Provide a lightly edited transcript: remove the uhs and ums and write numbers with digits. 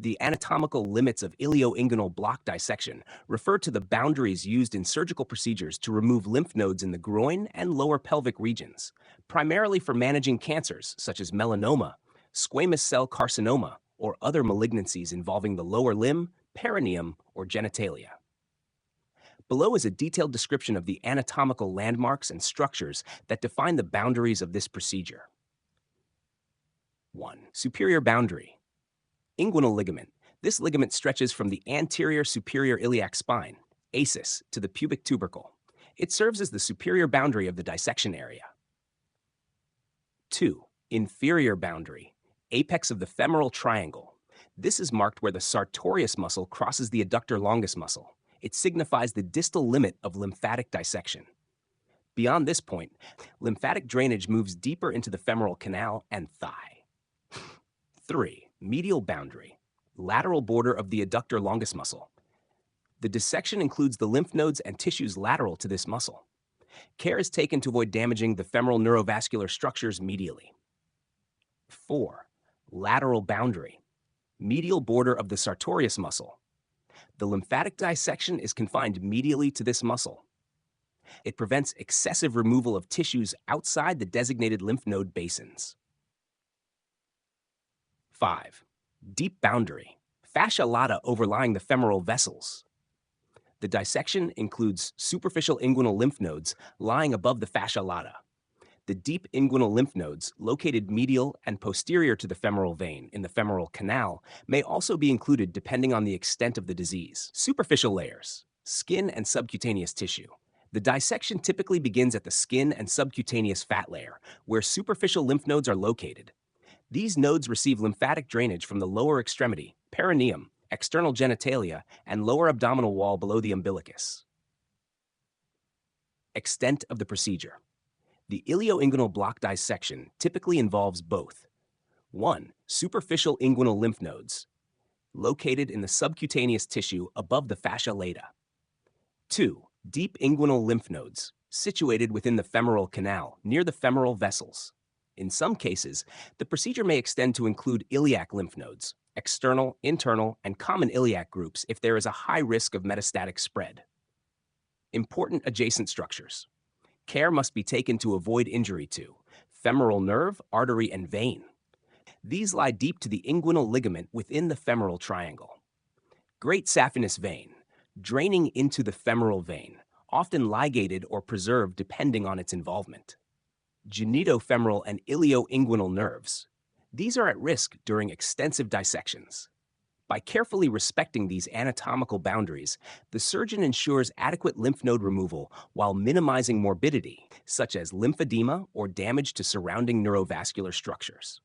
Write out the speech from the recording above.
The anatomical limits of ilioinguinal block dissection refer to the boundaries used in surgical procedures to remove lymph nodes in the groin and lower pelvic regions, primarily for managing cancers such as melanoma, squamous cell carcinoma, or other malignancies involving the lower limb, perineum, or genitalia. Below is a detailed description of the anatomical landmarks and structures that define the boundaries of this procedure. 1. Superior boundary. Inguinal ligament. This ligament stretches from the anterior superior iliac spine, ASIS, to the pubic tubercle. It serves as the superior boundary of the dissection area. 2. Inferior boundary. Apex of the femoral triangle. This is marked where the sartorius muscle crosses the adductor longus muscle. It signifies the distal limit of lymphatic dissection. Beyond this point, lymphatic drainage moves deeper into the femoral canal and thigh. 3. Medial boundary, lateral border of the adductor longus muscle. The dissection includes the lymph nodes and tissues lateral to this muscle. Care is taken to avoid damaging the femoral neurovascular structures medially. 4. Lateral boundary, medial border of the sartorius muscle. The lymphatic dissection is confined medially to this muscle. It prevents excessive removal of tissues outside the designated lymph node basins. 5. Deep boundary, fascia lata overlying the femoral vessels. The dissection includes superficial inguinal lymph nodes lying above the fascia lata. The deep inguinal lymph nodes, located medial and posterior to the femoral vein in the femoral canal, may also be included depending on the extent of the disease. Superficial layers, skin and subcutaneous tissue. The dissection typically begins at the skin and subcutaneous fat layer, where superficial lymph nodes are located. These nodes receive lymphatic drainage from the lower extremity, perineum, external genitalia, and lower abdominal wall below the umbilicus. Extent of the procedure. The ilioinguinal block dissection typically involves both 1. Superficial inguinal lymph nodes, located in the subcutaneous tissue above the fascia lata. 2. Deep inguinal lymph nodes, situated within the femoral canal, near the femoral vessels. In some cases, the procedure may extend to include iliac lymph nodes, external, internal, and common iliac groups if there is a high risk of metastatic spread. Important adjacent structures. Care must be taken to avoid injury to femoral nerve, artery, and vein. These lie deep to the inguinal ligament within the femoral triangle. Great saphenous vein, draining into the femoral vein, often ligated or preserved depending on its involvement. Genitofemoral and ilioinguinal nerves. These are at risk during extensive dissections. By carefully respecting these anatomical boundaries, the surgeon ensures adequate lymph node removal while minimizing morbidity, such as lymphedema or damage to surrounding neurovascular structures.